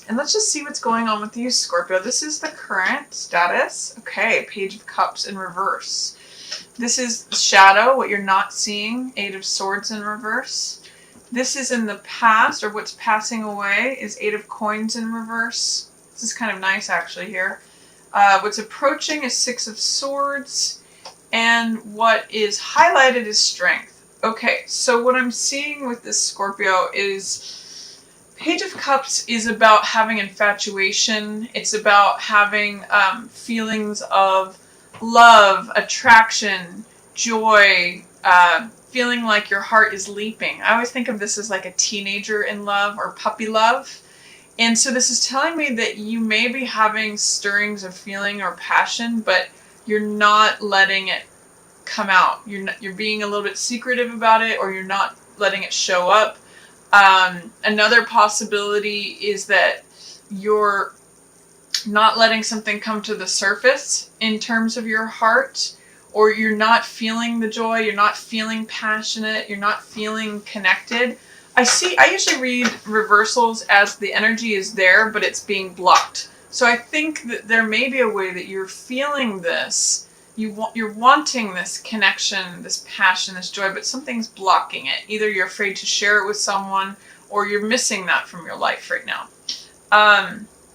And let's just see what's going on with you, Scorpio. This is the current status. Okay, Page of Cups in reverse. This is shadow, what you're not seeing, Eight of Swords in reverse. This is in the past, or what's passing away, is Eight of Coins in reverse. This is kind of nice, actually, here. What's approaching is Six of Swords, and what is highlighted is Strength. Okay, so what I'm seeing with this Scorpio is Page of Cups is about having infatuation. It's about having feelings of love, attraction, joy, feeling like your heart is leaping. I always think of this as like a teenager in love or puppy love. And so this is telling me that you may be having stirrings of feeling or passion, but you're not letting it come out. You're being a little bit secretive about it, or you're not letting it show up. Another possibility is that you're not letting something come to the surface in terms of your heart, or you're not feeling the joy, you're not feeling passionate, you're not feeling connected. I usually read reversals as the energy is there, but it's being blocked. So I think that there may be a way that you're feeling this, you're wanting this connection, this passion, this joy, but something's blocking it. Either you're afraid to share it with someone, or you're missing that from your life right now.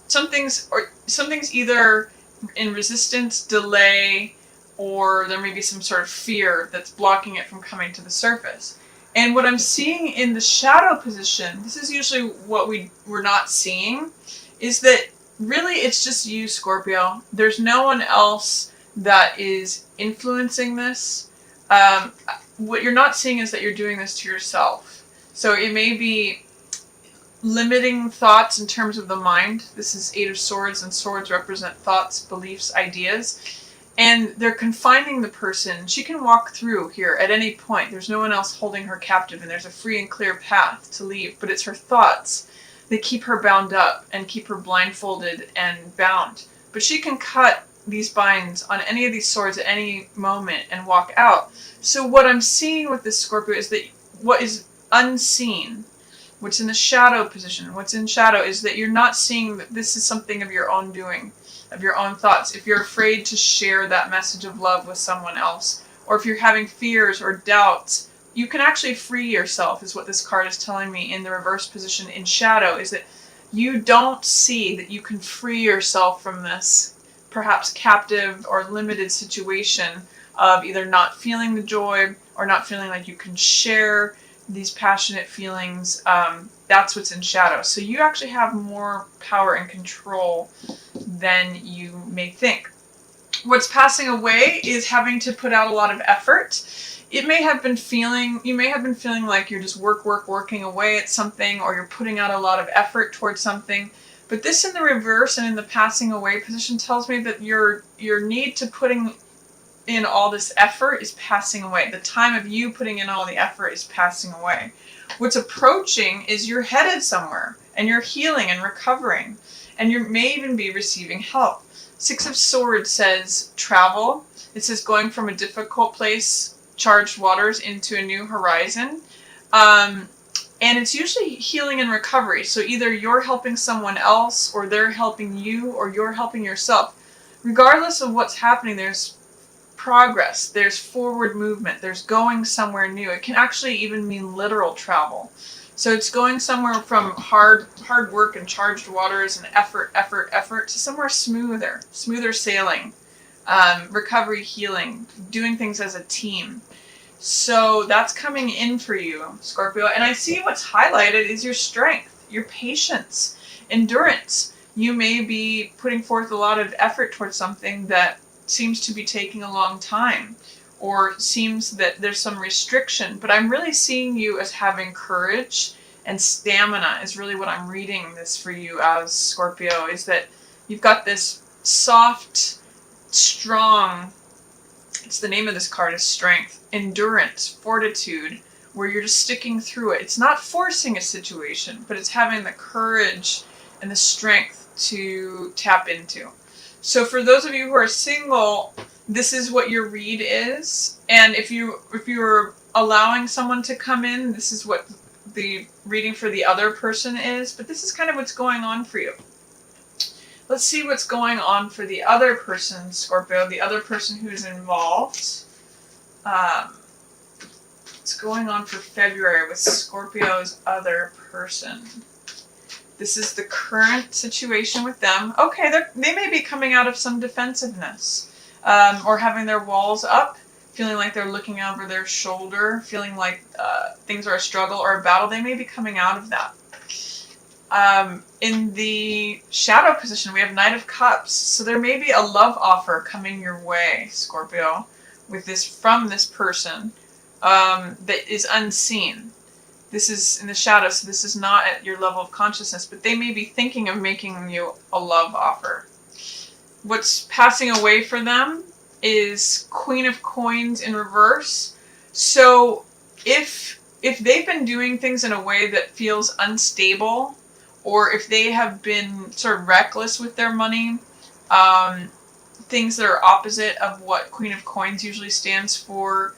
Something's either in resistance, delay, or there may be some sort of fear that's blocking it from coming to the surface. And what I'm seeing in the shadow position, this is usually what we're not seeing, is that really it's just you, Scorpio. There's no one else that is influencing this. What you're not seeing is that you're doing this to yourself. So it may be limiting thoughts in terms of the mind. This is Eight of Swords, and swords represent thoughts, beliefs, ideas. And they're confining the person. She can walk through here at any point. There's no one else holding her captive, and there's a free and clear path to leave. But it's her thoughts that keep her bound up and keep her blindfolded and bound. But she can cut these binds on any of these swords at any moment and walk out. So what I'm seeing with this Scorpio is that what is unseen, what's in the shadow position, what's in shadow, is that you're not seeing that this is something of your own doing, of your own thoughts. If you're afraid to share that message of love with someone else, or if you're having fears or doubts, you can actually free yourself, is what this card is telling me in the reverse position in shadow, is that you don't see that you can free yourself from this perhaps captive or limited situation of either not feeling the joy or not feeling like you can share these passionate feelings. That's what's in shadow. So you actually have more power and control than you may think. What's passing away is having to put out a lot of effort. You may have been feeling like you're just working away at something, or you're putting out a lot of effort towards something. But this in the reverse and in the passing away position tells me that your need to putting in all this effort is passing away. The time of you putting in all the effort is passing away. What's approaching is you're headed somewhere, and you're healing and recovering, and you may even be receiving help. Six of Swords says travel. It says going from a difficult place, charged waters, into a new horizon. And it's usually healing and recovery. So either you're helping someone else, or they're helping you, or you're helping yourself. Regardless of what's happening, there's progress, there's forward movement, there's going somewhere new. It can actually even mean literal travel. So it's going somewhere from hard work and charged waters and effort to somewhere smoother sailing, recovery, healing, doing things as a team. So that's coming in for you, Scorpio. And I see what's highlighted is your strength, your patience, endurance. You may be putting forth a lot of effort towards something that seems to be taking a long time, or seems that there's some restriction. But I'm really seeing you as having courage and stamina is really what I'm reading this for you as, Scorpio, is that you've got this soft, strong, it's the name of this card is strength, endurance, fortitude, where you're just sticking through it. It's not forcing a situation, but it's having the courage and the strength to tap into. So for those of you who are single, this is what your read is. And if you're allowing someone to come in, this is what the reading for the other person is, but this is kind of what's going on for you. Let's see what's going on for the other person, Scorpio, the other person who's involved. What's going on for February with Scorpio's other person? This is the current situation with them. Okay, they may be coming out of some defensiveness, or having their walls up, feeling like they're looking over their shoulder, feeling like things are a struggle or a battle. They may be coming out of that. In the shadow position, we have Knight of Cups. So there may be a love offer coming your way, Scorpio, with this from this person that is unseen. This is in the shadow, so this is not at your level of consciousness, but they may be thinking of making you a love offer. What's passing away for them is Queen of Coins in reverse. So if they've been doing things in a way that feels unstable, or if they have been sort of reckless with their money, things that are opposite of what Queen of Coins usually stands for,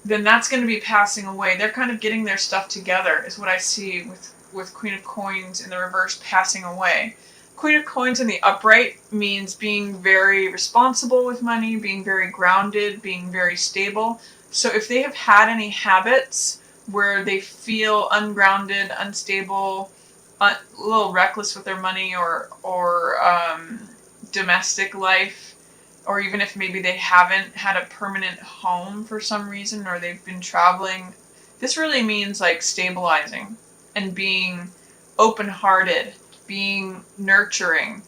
then that's going to be passing away. They're kind of getting their stuff together, is what I see with Queen of Coins in the reverse passing away. Queen of Coins in the upright means being very responsible with money, being very grounded, being very stable. So if they have had any habits where they feel ungrounded, unstable, a little reckless with their money, or domestic life, or even if maybe they haven't had a permanent home for some reason, or they've been traveling, this really means like stabilizing and being open-hearted, being nurturing.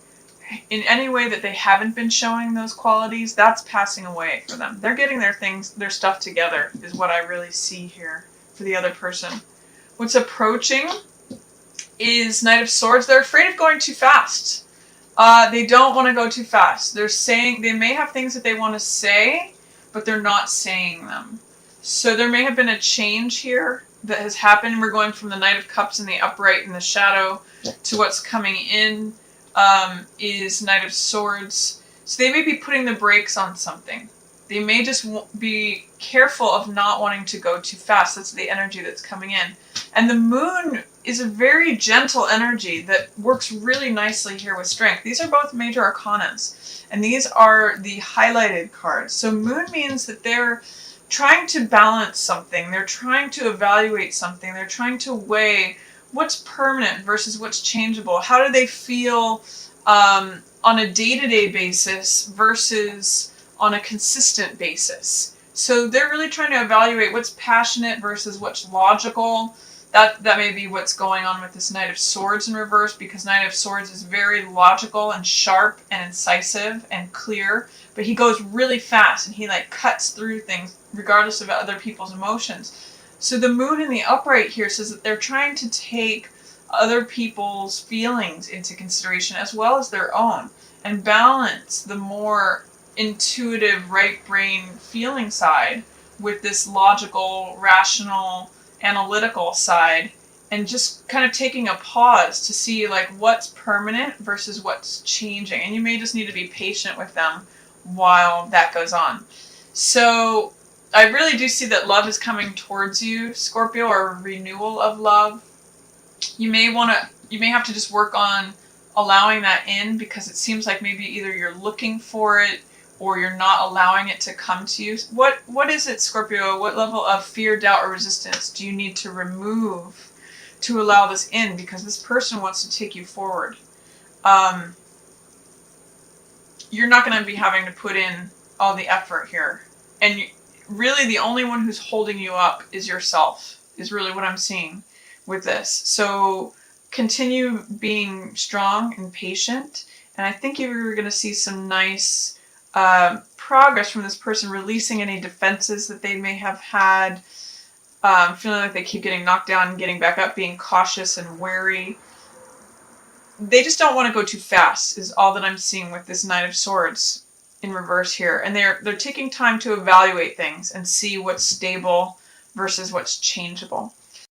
In any way that they haven't been showing those qualities, that's passing away for them. They're getting their stuff together, is what I really see here for the other person. What's approaching is Knight of Swords. They're afraid of going too fast. They don't want to go too fast. They're saying, they may have things that they want to say, but they're not saying them. So there may have been a change here that has happened. We're going from the Knight of Cups in the upright in the shadow to what's coming in is Knight of Swords. So they may be putting the brakes on something. They may just be careful of not wanting to go too fast. That's the energy that's coming in. And the moon is a very gentle energy that works really nicely here with strength. These are both major arcanas, and these are the highlighted cards. So moon means that they're trying to balance something. They're trying to evaluate something. They're trying to weigh what's permanent versus what's changeable. How do they feel on a day-to-day basis versus on a consistent basis? So they're really trying to evaluate what's passionate versus what's logical. That may be what's going on with this Knight of Swords in reverse, because Knight of Swords is very logical and sharp and incisive and clear, but he goes really fast and he like cuts through things regardless of other people's emotions. So the moon in the upright here says that they're trying to take other people's feelings into consideration as well as their own, and balance the more intuitive right brain feeling side with this logical, rational, analytical side, and just kind of taking a pause to see like what's permanent versus what's changing. And you may just need to be patient with them while that goes on. So I really do see that love is coming towards you, Scorpio, or a renewal of love. You may have to just work on allowing that in, because it seems like maybe either you're looking for it or you're not allowing it to come to you. What is it, Scorpio? What level of fear, doubt, or resistance do you need to remove to allow this in? Because this person wants to take you forward. You're not going to be having to put in all the effort here. And really the only one who's holding you up is yourself, is really what I'm seeing with this. So continue being strong and patient. And I think you're going to see some nice progress from this person, releasing any defenses that they may have had, feeling like they keep getting knocked down and getting back up, being cautious and wary. They just don't want to go too fast, is all that I'm seeing with this Knight of Swords in reverse here. And they're taking time to evaluate things and see what's stable versus what's changeable.